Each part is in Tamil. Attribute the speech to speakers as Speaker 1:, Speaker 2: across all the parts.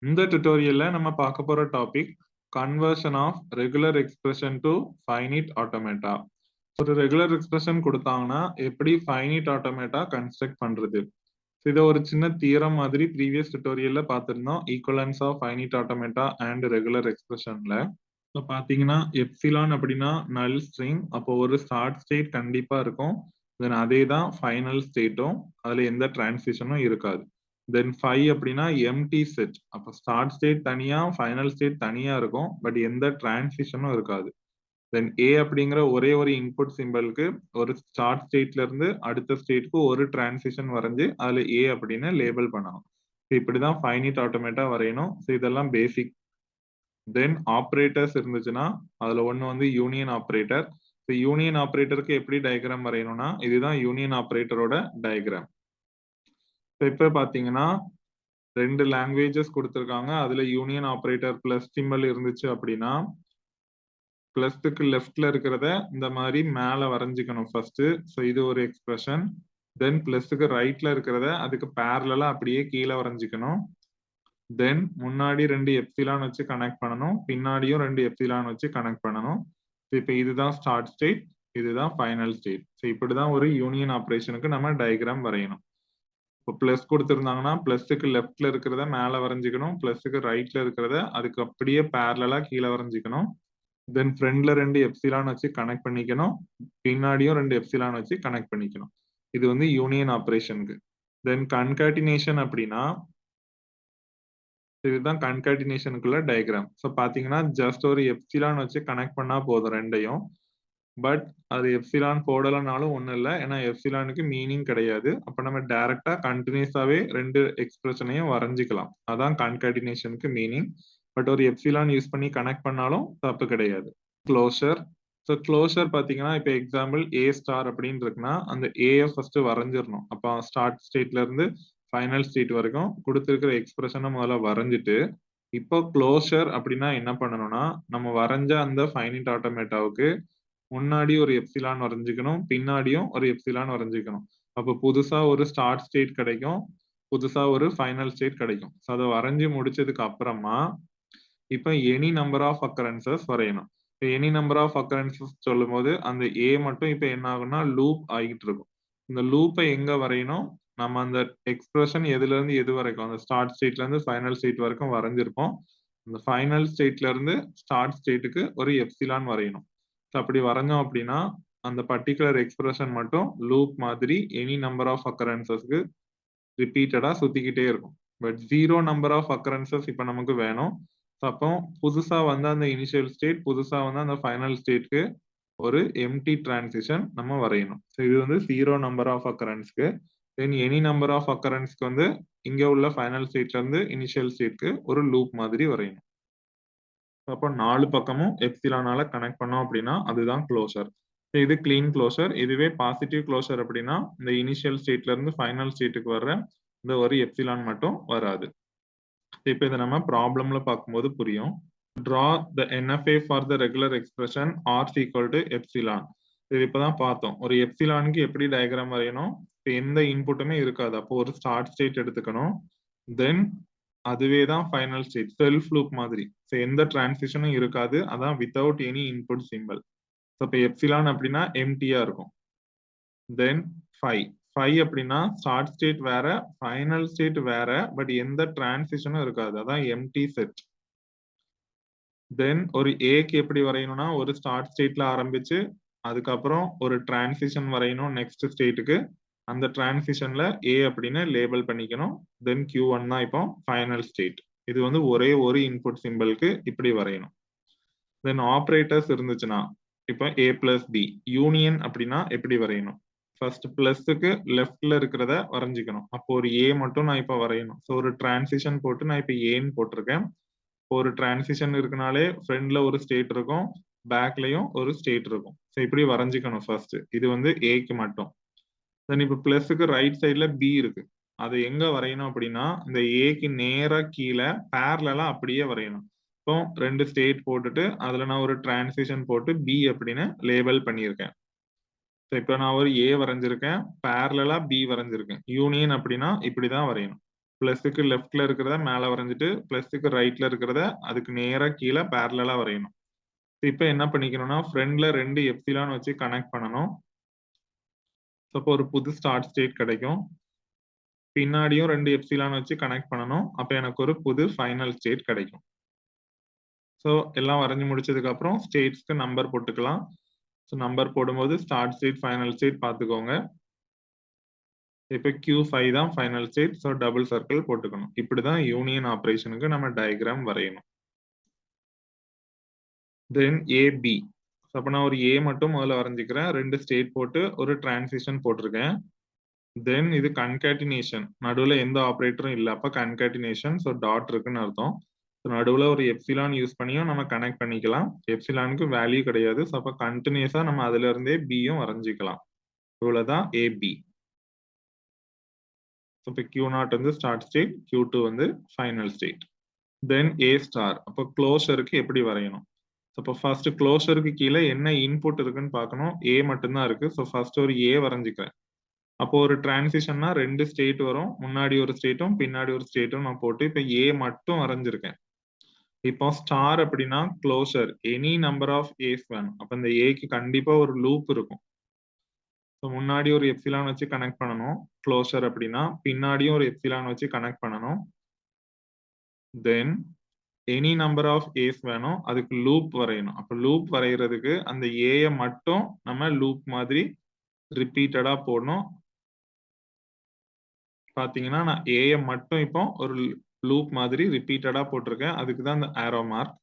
Speaker 1: இந்த tutorialல நம்ம பார்க்க போற topic conversion of regular expression to finite automata. ஒரு ரெகுலர் எக்ஸ்பிரஷன் கொடுத்தாங்கன்னா எப்படி ஃபைனைட் ஆட்டோமேட்டா கன்ஸ்ட்ரக்ட் பண்றது. இதை ஒரு சின்ன தியரம் மாதிரி ப்ரீவியஸ் டுட்டோரியல்ல பார்த்திருந்தோம், equivalence of finite automata and regular எக்ஸ்பிரஷன்ல. இப்போ பாத்தீங்கன்னா எப்சிலான் அப்படின்னா நல் ஸ்ட்ரிங், அப்போ ஒரு ஸ்டார்ட் ஸ்டேட் கண்டிப்பா இருக்கும். தென் அதே தான் ஃபைனல் ஸ்டேட்டும், அதுல எந்த டிரான்சிஷனும் இருக்காது. தென் 5 அப்படின்னா எம்டி செட், அப்போ ஸ்டார்ட் ஸ்டேட் தனியா ஃபைனல் ஸ்டேட் தனியா இருக்கும், பட் எந்த டிரான்சிஷனும் இருக்காது. தென் ஏ அப்படிங்கிற ஒரே ஒரு இன்புட் சிம்பிளுக்கு ஒரு ஸ்டார்ட் ஸ்டேட்ல இருந்து அடுத்த ஸ்டேட்க்கு ஒரு டிரான்சிஷன் வரைஞ்சு அதுல ஏ அப்படின்னு லேபிள் பண்ணணும். இப்படிதான் ஃபைனைட் ஆட்டோமேட்டா வரையணும். இதெல்லாம் பேசிக். தென் ஆப்ரேட்டர்ஸ் இருந்துச்சுன்னா அதுல ஒண்ணு வந்து யூனியன் ஆப்ரேட்டர். யூனியன் ஆப்ரேட்டருக்கு எப்படி டயக்ராம் வரையணும்னா இதுதான் யூனியன் ஆப்ரேட்டரோட டயக்ராம். இப்ப பாத்தீங்கன்னா ரெண்டு லாங்குவேஜஸ் கொடுத்திருக்காங்க. அதுல யூனியன் ஆப்ரேட்டர் பிளஸ் சிம்பிள் இருந்துச்சு அப்படின்னா பிளஸ்க்கு லெஃப்ட்ல இருக்கிறத இந்த மாதிரி மேல வரைஞ்சுக்கணும் ஃபர்ஸ்ட். ஸோ இது ஒரு எக்ஸ்பிரஷன். தென் பிளஸ்க்கு ரைட்ல இருக்கிறத அதுக்கு பேரலா அப்படியே கீழே வரைஞ்சுக்கணும். தென் முன்னாடி ரெண்டு எப்சிலான் வச்சு கனெக்ட் பண்ணணும், பின்னாடியும் ரெண்டு எப்சிலான் வச்சு கனெக்ட் பண்ணணும். இப்போ இதுதான் ஸ்டார்ட் ஸ்டேட், இதுதான் ஃபைனல் ஸ்டேட். ஸோ இப்படிதான் ஒரு யூனியன் ஆப்ரேஷனுக்கு நம்ம டயக்ராம் வரையணும். இப்போ பிளஸ் கொடுத்துருந்தாங்கன்னா பிளஸ்க்கு லெஃப்ட்ல இருக்கிறத மேல வரைஞ்சிக்கணும், பிளஸ்க்கு ரைட்ல இருக்கிறத அதுக்கு அப்படியே பேரலா கீழே வரைஞ்சிக்கணும். தென் ஃப்ரண்ட்ல ரெண்டு எப்சிலான் வச்சு கனெக்ட் பண்ணிக்கணும், பின்னாடியும் ரெண்டு எப்சிலான் வச்சு கனெக்ட் பண்ணிக்கணும். இது வந்து யூனியன் ஆப்ரேஷனுக்கு. தென் கன்காட்டினேஷன் அப்படின்னா இதுதான் கன்காட்டினேஷனுக்குள்ள டயக்ராம். ஸோ பாத்தீங்கன்னா ஜஸ்ட் ஒரு எப்சிலான் வச்சு கனெக்ட் பண்ணா போதும் ரெண்டையும். பட் அது எப்சிலான் போடலனாலும் ஒண்ணும் இல்லை, ஏன்னா எப்சிலானுக்கு மீனிங் கிடையாது. அப்ப நம்ம டைரக்டா கண்டினியூஸாவே ரெண்டு எக்ஸ்பிரஷனையும் வரைஞ்சிக்கலாம். அதான் கன்காட்டினேஷனுக்கு மீனிங். பட் ஒரு எப்சிலான் யூஸ் பண்ணி கனெக்ட் பண்ணாலும் தப்பு கிடையாது. க்ளோஷர். ஸோ க்ளோஷர் பாத்தீங்கன்னா இப்போ எக்ஸாம்பிள் ஏ ஸ்டார் அப்படின்னு இருக்குன்னா அந்த ஏயை ஃபர்ஸ்ட் வரைஞ்சிடணும். அப்போ ஸ்டார்ட் ஸ்டேட்ல இருந்து ஃபைனல் ஸ்டேட் வரைக்கும் கொடுத்துருக்கிற எக்ஸ்பிரஷனை முதல்ல வரைஞ்சிட்டு இப்போ க்ளோஷர் அப்படின்னா என்ன பண்ணணும்னா நம்ம வரைஞ்ச அந்த ஃபைனைட் ஆட்டோமேட்டாவுக்கு முன்னாடி ஒரு எப்சிலான் வரைஞ்சிக்கணும், பின்னாடியும் ஒரு எப்சிலான் வரைஞ்சிக்கணும். அப்போ புதுசா ஒரு ஸ்டார்ட் ஸ்டேட் கிடைக்கும், புதுசா ஒரு ஃபைனல் ஸ்டேட் கிடைக்கும். ஸோ அதை வரைஞ்சி முடிச்சதுக்கு அப்புறமா இப்போ எனி நம்பர் ஆஃப் அக்கரன்சஸ் வரையணும். இப்போ எனி நம்பர் ஆஃப் அக்கரன்சஸ் சொல்லும் போது அந்த ஏ மட்டும் இப்போ என்ன ஆகும்னா லூப் ஆகிட்டு இருக்கும். இந்த லூப்பை எங்க வரையணும், நம்ம அந்த எக்ஸ்பிரஷன் எதுல இருந்து எது வரைக்கும் அந்த ஸ்டார்ட் ஸ்டேட்ல இருந்து ஃபைனல் ஸ்டேட் வரைக்கும் வரைஞ்சிருப்போம். அந்த ஃபைனல் ஸ்டேட்ல இருந்து ஸ்டார்ட் ஸ்டேட்டுக்கு ஒரு எப்சிலான் வரையணும். அப்படி வரைஞ்சோம் அப்படின்னா அந்த பர்டிகுலர் எக்ஸ்பிரஷன் மட்டும் லூப் மாதிரி எனி நம்பர் ஆஃப் அக்கரன்சஸ்க்கு ரிப்பீட்டடா சுத்திக்கிட்டே இருக்கும். பட் 0 நம்பர் ஆஃப் அக்கரன்சஸ் இப்ப நமக்கு வேணும். அப்போ புதுசா வந்து அந்த இனிஷியல் ஸ்டேட், புதுசா வந்து அந்த ஃபைனல் ஸ்டேட்க்கு ஒரு எம்டி டிரான்சிஷன் நம்ம வரையணும். இது வந்து 0 நம்பர் ஆஃப் அக்கரன்ஸ்க்கு. தென் எனி நம்பர் ஆஃப் அக்கரன்ஸ்க்கு வந்து இங்க உள்ள ஃபைனல் ஸ்டேட்ல இருந்து இனிஷியல் ஸ்டேட்க்கு ஒரு லூப் மாதிரி வரையணும். அப்போ 4 பக்கமும் எப்சிலானால கனெக்ட் பண்ணோம் அப்படின்னா அதுதான் க்ளோஷர். இது கிளீன் க்ளோஷர். இதுவே பாசிட்டிவ் க்ளோஷர் அப்படின்னா இந்த இனிஷியல் ஸ்டேட்ல இருந்து ஃபைனல் ஸ்டேட்டுக்கு வர்ற இந்த ஒரு எப்சிலான் மட்டும் வராது. இப்போ இதை நம்ம ப்ராப்ளம்ல பார்க்கும்போது புரியும். Draw the NFA for the regular expression R is equal to epsilon. இது இப்பதான் பார்த்தோம். ஒரு எப்சிலானுக்கு எப்படி டயக்ராம் வரையணும், இப்போ எந்த இன்புட்டுமே இருக்காது. அப்போ ஒரு ஸ்டார்ட் ஸ்டேட் எடுத்துக்கணும். தென் அதுவே தான் ஃபைனல் ஸ்டேட், செல்ஃப் லூப் மாதிரி. ஸோ எந்த டிரான்சிஷனும் இருக்காது, அதான் without any input simple. So இப்போ எப்சிலான் அப்படின்னா எம்டியா இருக்கும். தென் 5 அப்படின்னா ஸ்டார்ட் ஸ்டேட் வேற, ஃபைனல் ஸ்டேட் வேற, பட் எந்த டிரான்சிஷனும் இருக்காது, அதான் எம்டி செட். தென் ஒரு ஏக்கு எப்படி வரையணும்னா ஒரு ஸ்டார்ட் ஸ்டேட்ல ஆரம்பிச்சு அதுக்கப்புறம் ஒரு டிரான்சிஷன் வரையணும் நெக்ஸ்ட் ஸ்டேட்டுக்கு. அந்த டிரான்சிஷன்ல ஏ அப்படின்னு லேபிள் பண்ணிக்கணும். தென் Q1 தான் இப்போ ஃபைனல் ஸ்டேட். இது வந்து ஒரே ஒரு இன்புட் சிம்பிளுக்கு இப்படி வரையணும். தென் ஆப்ரேட்டர்ஸ் இருந்துச்சுன்னா இப்போ A பிளஸ் பி யூனியன் அப்படின்னா எப்படி வரையணும், ஃபர்ஸ்ட் பிளஸ்க்கு லெஃப்ட்ல இருக்கிறத வரைஞ்சிக்கணும். அப்போ ஒரு ஏ மட்டும் நான் இப்போ வரையணும். ஸோ ஒரு டிரான்சிஷன் போட்டு நான் இப்போ ஏன்னு போட்டிருக்கேன். ஒரு டிரான்சிஷன் இருக்குனாலே ஃப்ரண்ட்ல ஒரு ஸ்டேட் இருக்கும், பேக்லயும் ஒரு ஸ்டேட் இருக்கும். ஸோ இப்படி வரைஞ்சிக்கணும் ஃபர்ஸ்ட். இது வந்து ஏக்கு மட்டும். தென் இப்போ பிளஸ்க்கு ரைட் சைட்ல பி இருக்கு, அதை எங்க வரையணும் அப்படின்னா இந்த ஏக்கு நேரா கீழே பேரலா அப்படியே வரையணும். இப்போ ரெண்டு ஸ்டேட் போட்டுட்டு அதுல நான் ஒரு டிரான்சிஷன் போட்டு பி அப்படின்னு லேபிள் பண்ணியிருக்கேன். ஸோ இப்போ நான் ஒரு ஏ வரைஞ்சிருக்கேன், பேரலா பி வரைஞ்சிருக்கேன். யூனியன் அப்படின்னா இப்படிதான் வரையணும். பிளஸ்க்கு லெஃப்ட்ல இருக்கிறத மேல வரைஞ்சிட்டு பிளஸ்க்கு ரைட்ல இருக்கிறத அதுக்கு நேரா கீழே பேரலா வரையணும். இப்ப என்ன பண்ணிக்கணும்னா ஃப்ரண்ட்ல 2 எப்சிலான் வச்சு கனெக்ட் பண்ணணும். அப்போ ஒரு புது ஸ்டார்ட் ஸ்டேட் கிடைக்கும். பின்னாடியும் 2 எப்சிலான் வச்சு கனெக்ட் பண்ணணும். அப்ப எனக்கு ஒரு புது ஃபைனல் ஸ்டேட் கிடைக்கும். ஸோ எல்லாம் வரைஞ்சு முடிச்சதுக்கு அப்புறம் ஸ்டேட்ஸ்க்கு நம்பர் போட்டுக்கலாம். ஸோ நம்பர் போடும்போது ஸ்டார்ட் ஸ்டேட் ஃபைனல் ஸ்டேட் பார்த்துக்கோங்க. இப்போ Q5 தான் final state. So double circle போட்டுக்கணும். இப்படிதான் யூனியன் ஆபரேஷனுக்கு நம்ம டயக்ராம் வரையணும். தென் ஏபி. அப்ப நான் ஒரு ஏ மட்டும் முதல்ல வரைஞ்சிக்கிறேன். 2 ஸ்டேட் போட்டு ஒரு டிரான்சிஷன் போட்டிருக்கேன். தென் இது கன்கேட்டினேஷன். நடுவுல எந்த ஆபரேட்டரும் இல்ல. அப்ப கன்கேட்டினேஷன். ஸோ டாட் இருக்குன்னு அர்த்தம். நடுவுல ஒரு எப்சிலான் யூஸ் பண்ணியும் நம்ம கனெக்ட் பண்ணிக்கலாம். எப்சிலானுக்கு வேல்யூ கிடையாது. ஸோ அப்ப கண்டினியூஸா நம்ம அதுல இருந்தே பியும் வரைஞ்சிக்கலாம். இவ்வளவுதான் ஏபி. இப்போ Q0 வந்து ஸ்டார்ட் ஸ்டேட், Q2 வந்து final state. Then A star. அப்போ க்ளோஷருக்கு எப்படி வரையணும்? அப்போ ஃபர்ஸ்ட் க்ளோஷருக்கு கீழே என்ன இன்புட் இருக்குன்னு பார்க்கணும். A மட்டும்தான் இருக்கு. ஸோ ஃபர்ஸ்ட் ஒரு A வரைஞ்சிக்கிறேன். அப்போ ஒரு டிரான்சிஷன்னா 2 ஸ்டேட் வரும். முன்னாடி ஒரு ஸ்டேட்டும் பின்னாடி ஒரு ஸ்டேட்டும் நான் போட்டு இப்போ A மட்டும் வரைஞ்சிருக்கேன். இப்போ ஸ்டார் அப்படின்னா closure. Any number of A's வேணும். அப்ப இந்த ஏக்கு கண்டிப்பா ஒரு லூப் இருக்கும். முன்னாடி ஒரு எப்சிலான் வச்சு கனெக்ட் பண்ணணும். க்ளோஷர் அப்படின்னா பின்னாடியும் ஒரு எப்சிலான் வச்சு கனெக்ட் பண்ணணும். தென் எனி நம்பர் ஆஃப் ஏஸ் வேணும். அதுக்கு லூப் வரையணும். அப்ப லூப் வரைகிறதுக்கு அந்த ஏய மட்டும் நம்ம லூப் மாதிரி ரிப்பீட்டடா போடணும். பாத்தீங்கன்னா நான் ஏய மட்டும் இப்போ ஒரு லூப் மாதிரி ரிப்பீட்டடா போட்டிருக்கேன். அதுக்கு தான் அந்த ஆரோ மார்க்.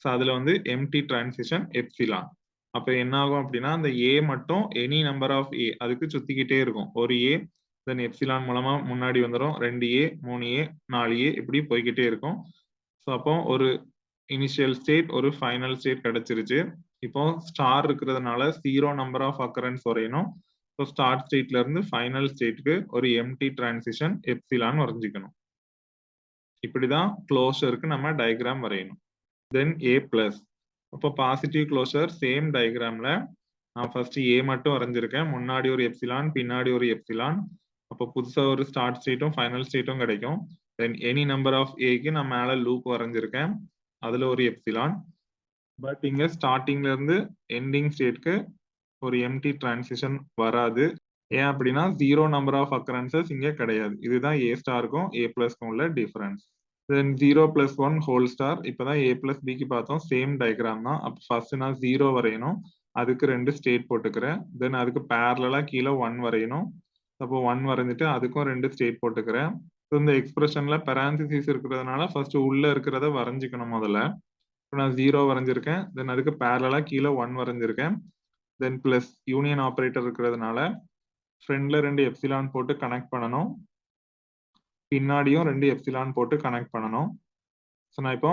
Speaker 1: ஸோ அதுல வந்து எம்டி டிரான்சிஷன் எப்சிலான். அப்ப என்ன ஆகும் அப்படின்னா அந்த ஏ மட்டும் எனி நம்பர் ஆஃப் ஏ அதுக்கு சுத்திக்கிட்டே இருக்கும். ஒரு ஏ தென் எப்சிலான் மூலமா முன்னாடி வந்துடும். 2A 3A 4A இப்படி போய்கிட்டே இருக்கும். ஸோ அப்போ ஒரு இனிஷியல் ஸ்டேட் ஒரு ஃபைனல் ஸ்டேட் கிடைச்சிருச்சு. இப்போ ஸ்டார் இருக்கிறதுனால 0 நம்பர் ஆஃப் அக்கரன்ஸ் வரையணும். ஸோ ஸ்டார்ட் ஸ்டேட்ல இருந்து ஃபைனல் ஸ்டேட்க்கு ஒரு எம்டி டிரான்சிஷன் எப்சிலான் வரைஞ்சிக்கணும். இப்படிதான் க்ளோஷருக்கு நம்ம டயக்ராம் வரையணும். தென் A பிளஸ். அப்போ பாசிட்டிவ் க்ளோஷர் சேம் டயக்ராம்ல நான் ஃபர்ஸ்ட் A மட்டும் வரைஞ்சிருக்கேன். முன்னாடி ஒரு எப்சிலான் பின்னாடி ஒரு எப்சிலான். அப்போ புதுசா ஒரு ஸ்டார்ட் ஸ்டேட்டும் ஃபைனல் ஸ்டேட்டும் கிடைக்கும். தென் எனி நம்பர் ஆஃப் ஏக்கு நான் மேல லூப் வரைஞ்சிருக்கேன். அதுல ஒரு எப்சிலான். பட் இங்க ஸ்டார்டிங்ல இருந்து எண்டிங் ஸ்டேட்க்கு ஒரு எம்டி டிரான்சிஷன் வராது. ஏன் அப்படின்னா 0 நம்பர் ஆஃப் அக்கரன்சஸ் இங்க கிடையாது. இதுதான் A ஸ்டாருக்கும் A பிளஸ்க்கும் உள்ள டிஃபரன்ஸ். தென் 0 பிளஸ் 1 ஹோல் ஸ்டார். இப்பதான் A பிளஸ் பிக்கு பார்த்தோம். சேம் டயக்ராம் தான். அப்ப ஃபர்ஸ்ட் நான் 0 வரையணும். அதுக்கு 2 ஸ்டேட் போட்டுக்கிறேன். தென் அதுக்கு பேரலா கீழே 1 வரையணும். அப்போ 1 வரைஞ்சிட்டு அதுக்கும் 2 ஸ்டேட் போட்டுக்கிறேன். இந்த எக்ஸ்பிரஷன்ல பெரான்சிசிஸ் இருக்கிறதுனால ஃபர்ஸ்ட் உள்ள இருக்கிறத வரைஞ்சிக்கணும் முதல்ல. இப்போ நான் 0 வரைஞ்சிருக்கேன். தென் அதுக்கு பேரலா கீழே 1 வரைஞ்சிருக்கேன். தென் பிளஸ் யூனியன் ஆபரேட்டர் இருக்கிறதுனால ஃப்ரண்ட்ல 2 எப்சிலான் போட்டு கனெக்ட் பண்ணணும். பின்னாடியும் 2 எப்சிலான் போட்டு கனெக்ட் பண்ணணும். ஸோ நான் இப்போ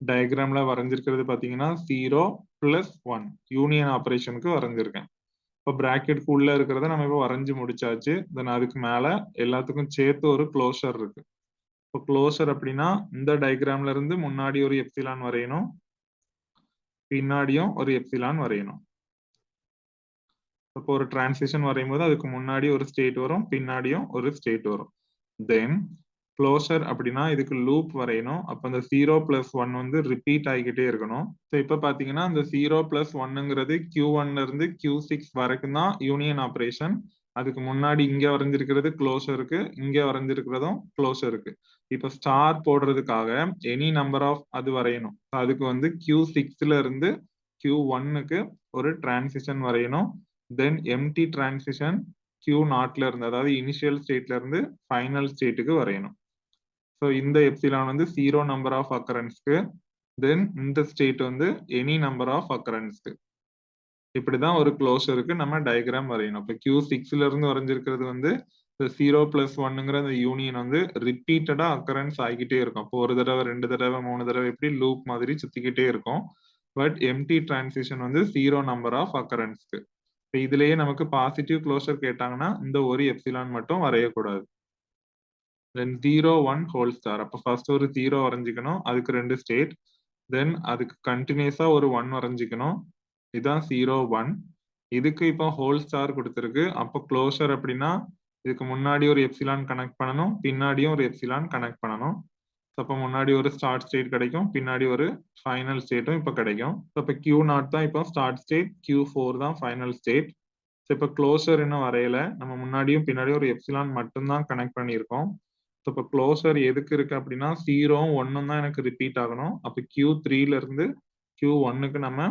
Speaker 1: டயக்ராம்ல வரைஞ்சிருக்கிறது பாத்தீங்கன்னா 0 பிளஸ் 1 யூனியன் ஆபரேஷனுக்கு வரைஞ்சிருக்கேன். இப்போ பிராக்கெட்க்கு உள்ள இருக்கிறத நம்ம இப்போ வரைஞ்சு முடிச்சாச்சு. தென் அதுக்கு மேல எல்லாத்துக்கும் சேர்த்து ஒரு க்ளோஷர் இருக்கு. இப்போ க்ளோஷர் அப்படின்னா இந்த டயக்ராம்ல இருந்து முன்னாடி ஒரு எப்சிலான் வரையணும். பின்னாடியும் ஒரு எப்சிலான் வரையணும். இப்போ ஒரு டிரான்சிஷன் வரையும் போது அதுக்கு முன்னாடி ஒரு ஸ்டேட் வரும், பின்னாடியும் ஒரு ஸ்டேட் வரும். தென் க்ளோஷர் அப்படின்னா இதுக்கு லூப் வரையணும். அப்ப அந்த 0 பிளஸ் 1 வந்து ரிப்பீட் ஆகிக்கிட்டே இருக்கணும். ஸோ இப்ப பாத்தீங்கன்னா இந்த 0 பிளஸ் 1ங்கிறது Q1ல இருந்து Q6 வரைக்கும் தான் யூனியன் ஆபரேஷன். அதுக்கு முன்னாடி இங்க வரைஞ்சிருக்கிறது க்ளோஷருக்கு, இங்க வரைஞ்சிருக்கிறதும் க்ளோஷருக்கு. இப்ப ஸ்டார் போடுறதுக்காக எனி நம்பர் ஆஃப் அது வரையணும். அதுக்கு வந்து Q6ல இருந்து Q1க்கு ஒரு டிரான்சிஷன் வரையணும். தென் எம்டி டிரான்சிஷன் Q0ல இருந்து அதாவது இனிஷியல் ஸ்டேட்ல இருந்து ஃபைனல் ஸ்டேட்டுக்கு வரையணும். ஸோ இந்த எப்சிலான் வந்து 0 நம்பர் ஆஃப் அக்கரன்ஸ்க்கு, தென் இந்த ஸ்டேட் வந்து எனி நம்பர் ஆஃப் அக்கரன்ஸ்க்கு. இப்படிதான் ஒரு க்ளோஷருக்கு நம்ம டயக்ராம் வரையணும். இப்போ Q6ல இருந்து வரைஞ்சிருக்கிறது வந்து 0 பிளஸ் 1ங்கிற அந்த யூனியன் வந்து ரிப்பீட்டடா அக்கரன்ஸ் ஆகிக்கிட்டே இருக்கும். அப்போ ஒரு தடவை 2 தடவை 3 தடவை இப்படி லூப் மாதிரி சுத்திக்கிட்டே இருக்கும். பட் எம்டி டிரான்சிஷன் வந்து 0 நம்பர் ஆஃப் அக்கரன்ஸ்க்கு. இப்போ இதுலயே நமக்கு பாசிட்டிவ் க்ளோஷர் கேட்டாங்கன்னா இந்த ஒரு எப்சிலான் மட்டும் வரையக்கூடாது. தென் 0 1 ஹோல் ஸ்டார். அப்ப ஃபர்ஸ்ட் ஒரு 0 வரைஞ்சிக்கணும். அதுக்கு 2 ஸ்டேட். தென் அதுக்கு கண்டினியூஸா ஒரு 1 வரைஞ்சிக்கணும். இதான் 0 1. இதுக்கு இப்போ ஹோல் ஸ்டார் கொடுத்திருக்கு. அப்போ க்ளோஷர் அப்படின்னா இதுக்கு முன்னாடி ஒரு எப்சிலான் கனெக்ட் பண்ணணும், பின்னாடியும் ஒரு எப்சிலான் கனெக்ட் பண்ணணும். ஸோ அப்போ முன்னாடி ஒரு ஸ்டார்ட் ஸ்டேட் கிடைக்கும், பின்னாடி ஒரு ஃபைனல் ஸ்டேட்டும் இப்போ கிடைக்கும். ஸோ இப்போ Q0 தான் இப்போ ஸ்டார்ட் ஸ்டேட், Q4 தான் ஃபைனல் ஸ்டேட். ஸோ இப்போ க்ளோசர் இன்னும் வரையல, நம்ம முன்னாடியும் பின்னாடியும் ஒரு எப்சிலான் மட்டும்தான் கனெக்ட் பண்ணியிருக்கோம். ஸோ இப்போ க்ளோசர் எதுக்கு இருக்கு அப்படின்னா 0வும் 1ம் தான் எனக்கு ரிப்பீட் ஆகணும். அப்போ Q3ல இருந்து Q1க்கு நம்ம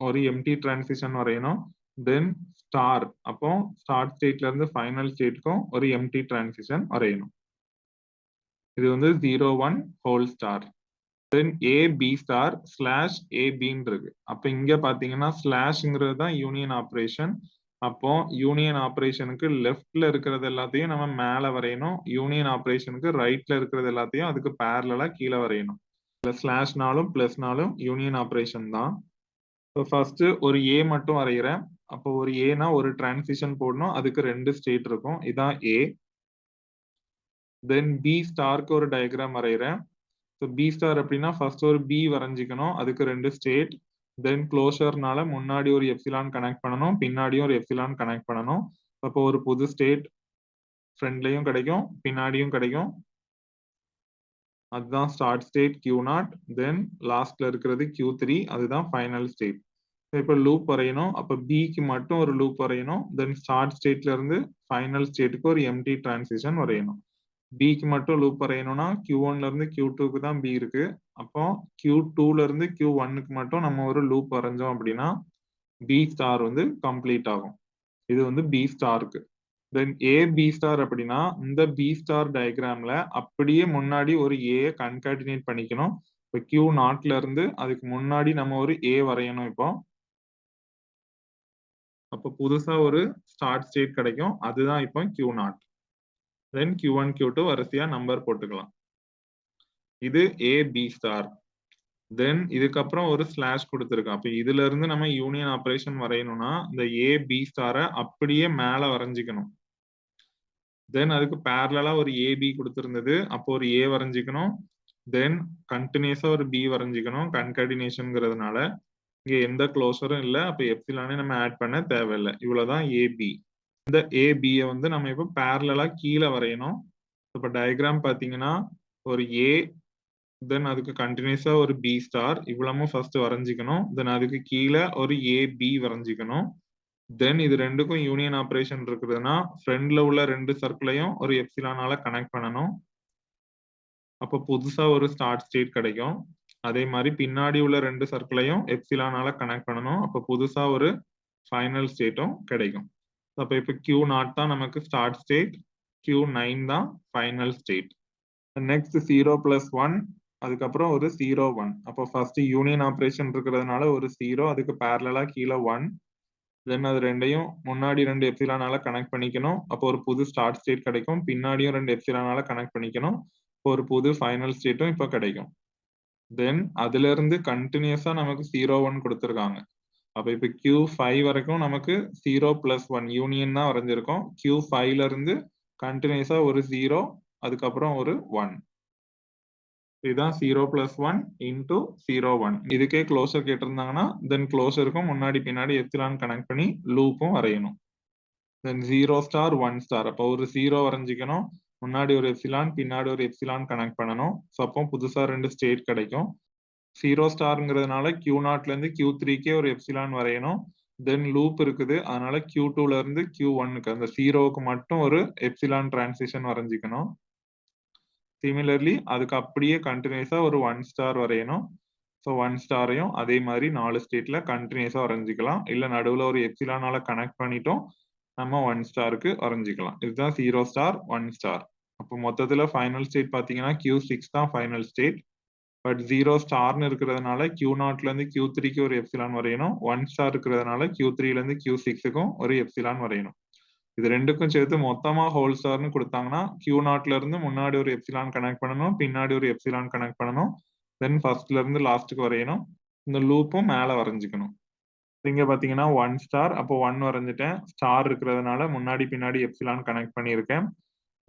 Speaker 1: ஒரு எம்டி டிரான்சிஷன் வரையணும். தென் ஸ்டார், அப்போ ஸ்டார்ட் ஸ்டேட்ல இருந்து ஃபைனல் ஸ்டேட்க்கும் ஒரு எம்டி டிரான்சிஷன் வரையணும். இது வந்து 0 1 ஹோல் ஸ்டார். தென் ஏ பி ஸ்டார் ஸ்லாஷ் ஏபின்னு இருக்கு. அப்ப இங்க பாத்தீங்கன்னா ஸ்லாஷ்ங்கிறது தான் யூனியன் ஆப்ரேஷன். அப்போ யூனியன் ஆப்ரேஷனுக்கு லெஃப்ட்ல இருக்கிறது எல்லாத்தையும் நம்ம மேல வரையணும், யூனியன் ஆப்ரேஷனுக்கு ரைட்ல இருக்கிறது எல்லாத்தையும் அதுக்கு பேரலா கீழே வரையணும். ஸ்லாஷ்னாலும் பிளஸ்னாலும் யூனியன் ஆப்ரேஷன் தான். இப்போ ஃபர்ஸ்ட் ஒரு ஏ மட்டும் வரைகிறேன். அப்போ ஒரு ஏனா ஒரு டிரான்சிஷன் போடணும், அதுக்கு 2 ஸ்டேட் இருக்கும். இதான் ஏ. தென் பி ஸ்டாருக்கு ஒரு டயக்ராம் வரைகிறேன். ஸோ பி ஸ்டார் அப்படின்னா ஃபர்ஸ்ட் ஒரு பி வரைஞ்சிக்கணும், அதுக்கு 2 ஸ்டேட். தென் க்ளோஷர்னால முன்னாடி ஒரு எப்சிலான் கனெக்ட் பண்ணணும், பின்னாடியும் ஒரு எப்சிலான் கனெக்ட் பண்ணணும். அப்போ ஒரு புது ஸ்டேட் ஃப்ரண்ட்லயும் கிடைக்கும், பின்னாடியும் கிடைக்கும். அதுதான் ஸ்டார்ட் ஸ்டேட் Q0. தென் லாஸ்ட்ல இருக்கிறது Q3, அதுதான் ஃபைனல் ஸ்டேட். இப்போ லூப் வரையணும், அப்போ பிக்கு மட்டும் ஒரு லூப் வரையணும். தென் ஸ்டார்ட் ஸ்டேட்ல இருந்து ஃபைனல் ஸ்டேட்டுக்கு ஒரு எம்டி டிரான்சிஷன் வரையணும். பிக்கு மட்டும் லூப் வரையணும்னா Q1ல இருந்து Q2க்கு தான் பி இருக்கு. அப்போ Q2ல இருந்து Q1க்கு மட்டும் நம்ம ஒரு லூப் வரைஞ்சோம் அப்படின்னா பி ஸ்டார் வந்து கம்ப்ளீட் ஆகும். இது வந்து பி ஸ்டாருக்கு. தென் ஏ பி ஸ்டார் அப்படின்னா இந்த பி ஸ்டார் டயக்ராம்ல அப்படியே முன்னாடி ஒரு ஏ கன்கார்டினேட் பண்ணிக்கணும். இப்போ Q0ல இருந்து அதுக்கு முன்னாடி நம்ம ஒரு ஏ வரையணும். இப்போ அப்போ புதுசா ஒரு ஸ்டார்ட் ஸ்டேட் கிடைக்கும், அதுதான் இப்போ Q0. தென் Q1 Q2 வரிசையா நம்பர் போட்டுக்கலாம். இது ஏ பி ஸ்டார். தென் இதுக்கப்புறம் ஒரு ஸ்லாஷ் கொடுத்துருக்கோம். அப்ப இதுல இருந்து நம்ம யூனியன் ஆபரேஷன் வரையணும்னா இந்த ஏ பி ஸ்டாரை அப்படியே மேல வரைஞ்சிக்கணும். தென் அதுக்கு பேரலா ஒரு ஏபி கொடுத்திருந்தது, அப்போ ஒரு ஏ வரைஞ்சிக்கணும். தென் கண்டினியூஸா ஒரு பி வரைஞ்சிக்கணும், கன்கார்டினேஷன்ங்கிறதுனால. இங்க எந்த க்ளோஸரும் இல்ல, அப்ப எப்சிலானே நம்ம ஆட் பண்ண தேவையில்லை. இவ்வளவுதான் ஏபி. இந்த ஏபியை வந்து நம்ம இப்போ பேரலா கீழே வரையணும். இப்ப டயக்ராம் பாத்தீங்கன்னா ஒரு ஏ, தென் அதுக்கு கண்டினியூஸா ஒரு பி ஸ்டார் இவ்வளவும் ஃபர்ஸ்ட் வரைஞ்சிக்கணும். தென் அதுக்கு கீழே ஒரு ஏ பி வரைஞ்சிக்கணும். தென் இது ரெண்டுக்கும் யூனியன் ஆபரேஷன் இருக்குதுன்னா ஃப்ரண்ட்ல உள்ள 2 சர்க்கிளையும் ஒரு எப்சிலானால கனெக்ட் பண்ணணும். அப்போ புதுசா ஒரு ஸ்டார்ட் ஸ்டேட் கிடைக்கும். அதே மாதிரி பின்னாடி உள்ள 2 சர்க்கிளையும் எப்சிலானால கனெக்ட் பண்ணணும். அப்போ புதுசா ஒரு ஃபைனல் ஸ்டேட்டும் கிடைக்கும். அப்போ இப்போ Q0 தான் நமக்கு ஸ்டார்ட் ஸ்டேட், Q9 தான் ஃபைனல் ஸ்டேட். நெக்ஸ்ட் 0 + 1, அதுக்கப்புறம் ஒரு 0 1. அப்போ ஃபர்ஸ்ட் யூனியன் ஆபரேஷன் இருக்கிறதுனால ஒரு 0, அதுக்கு பேரலா கீழே 1. தென் அது ரெண்டையும் முன்னாடி 2 எப்சிலானால கனெக்ட் பண்ணிக்கணும். அப்போ ஒரு புது ஸ்டார்ட் ஸ்டேட் கிடைக்கும், பின்னாடியும் 2 எப்சிலானால கனெக்ட் பண்ணிக்கணும். ஒரு புது ஃபைனல் ஸ்டேட்டும் இப்போ கிடைக்கும். தென் அதுல இருந்து கண்டினியூஸா நமக்கு 0 1 கொடுத்துருக்காங்க. அப்ப இப்ப Q5 வரைக்கும் நமக்கு 0 + 1 யூனியன் தான் வரைஞ்சிருக்கோம். Q5ல இருந்து கண்டினியூஸா ஒரு 0, அதுக்கப்புறம் ஒரு 1. இதுதான் 0 + 1 இன்டூ 0 1. இதுக்கே க்ளோசர் கேட்டிருந்தாங்கன்னா தென் க்ளோசருக்கும் முன்னாடி பின்னாடி எப்சிலான் கனெக்ட் பண்ணி லூப்பும் வரையணும். தென் 0 ஸ்டார் 1 ஸ்டார், அப்போ ஒரு 0 வரைஞ்சிக்கணும், முன்னாடி ஒரு எப்சிலான் பின்னாடி ஒரு எப்சிலான் கனெக்ட் பண்ணணும். ஸோ அப்போ புதுசா 2 ஸ்டேட் கிடைக்கும். 0 ஸ்டார்ங்கிறதுனால Q0ல இருந்து Q3க்கே ஒரு எப்சிலான் வரையணும். தென் லூப் இருக்குது, அதனால Q2ல இருந்து Q1க்கு அந்த 0க்கு மட்டும் ஒரு எப்சிலான் டிரான்சிஷன் வரைஞ்சிக்கணும். சிமிலர்லி அதுக்கு அப்படியே கண்டினியூஸா ஒரு 1 ஸ்டார் வரையணும். ஸோ 1 ஸ்டாரையும் அதே மாதிரி 4 ஸ்டேட்ல கண்டினியூஸா வரைஞ்சிக்கலாம். இல்ல நடுவுல ஒரு எப்சிலானால கனெக்ட் பண்ணிட்டோம் நம்ம 1 ஸ்டாருக்கு வரைஞ்சிக்கலாம். இதுதான் 0 ஸ்டார் 1 ஸ்டார். அப்போ மொத்தத்துல ஃபைனல் ஸ்டேட் பாத்தீங்கன்னா Q6 தான் ஃபைனல் ஸ்டேட். பட் 0 ஸ்டார்னு இருக்கிறதுனால Q0ல இருந்து Q3க்கு ஒரு எப்சிலான் வரையணும். 1 ஸ்டார் இருக்கிறதுனால Q3ல இருந்து Q6க்கும் ஒரு எப்சிலான் வரையணும். இது ரெண்டுக்கும் சேர்த்து மொத்தமா ஹோல் ஸ்டார்னு கொடுத்தாங்கன்னா Q0ல இருந்து முன்னாடி ஒரு எப்சிலான் கனெக்ட் பண்ணணும், பின்னாடி ஒரு எப்சிலான் கனெக்ட் பண்ணணும். தென் ஃபர்ஸ்ட்ல இருந்து லாஸ்ட்டுக்கு வரையணும். இந்த லூப்பும் மேல வரைஞ்சிக்கணும். இங்க பாத்தீங்கன்னா 1 ஸ்டார், அப்போ 1 வரைஞ்சிட்டேன். ஸ்டார் இருக்கிறதுனால முன்னாடி பின்னாடி எப்சிலான் கனெக்ட் பண்ணியிருக்கேன்.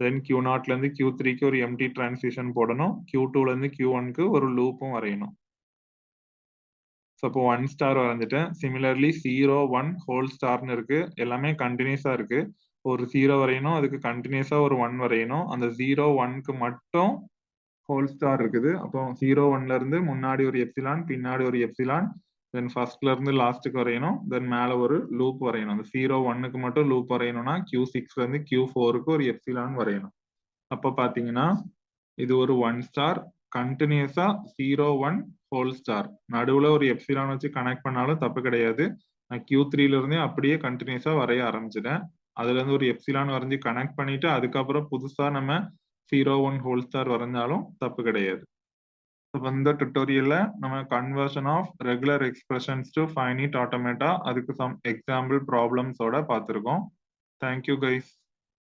Speaker 1: தென் Q0ல இருந்து Q3க்கு ஒரு எம்டி டிரான்சிஷன் போடணும். Q2ல இருந்து Q1க்கு ஒரு லூப்பும் வரையணும். ஸோ அப்போ 1 ஸ்டார் வரைஞ்சிட்டேன். சிமிலர்லி 0 1 ஹோல் ஸ்டார்னு இருக்கு, எல்லாமே கண்டினியூஸா இருக்கு. ஒரு 0 வரையணும். அதுக்கு கன்டினியூஸா ஒரு 1 வரையணும். அந்த 0, 1க்கு மட்டும் ஹோல் ஸ்டார் இருக்குது. அப்போ 0, 1ல இருந்து முன்னாடி ஒரு எப்சிலான், பின்னாடி ஒரு எப்சிலான், தென் ஃபர்ஸ்ட்ல இருந்து லாஸ்ட்டுக்கு வரையணும். தென் மேல ஒரு லூப் வரையணும். அந்த 0, 1க்கு மட்டும் லூப் வரையணும்னா Q6ல இருந்து Q4க்கு ஒரு எப்சிலான் வரையணும். அப்ப பாத்தீங்கன்னா இது ஒரு 1 ஸ்டார் கண்டினியூஸா 0, 1 ஹோல் ஸ்டார். நடுவுல ஒரு எப்சிலான் வச்சு கனெக்ட் பண்ணாலும் தப்பு கிடையாது. நான் Q3ல இருந்தே அப்படியே கண்டினியூஸா வரைய ஆரம்பிச்சிட்டேன். அதுல இருந்து ஒரு எப்சிலான் வரைஞ்சு கனெக்ட் பண்ணிட்டு அதுக்கப்புறம் புதுசா நம்ம 0, 1 ஹோல் ஸ்டார் வரைஞ்சாலும் தப்பு கிடையாது. இப்போ இந்த டுட்டோரியல்ல நம்ம conversion of regular expressions to finite automata அதுக்கு சம் எக்ஸாம்பிள் ப்ராப்ளம்ஸோட பார்த்திருக்கோம். Thank you guys.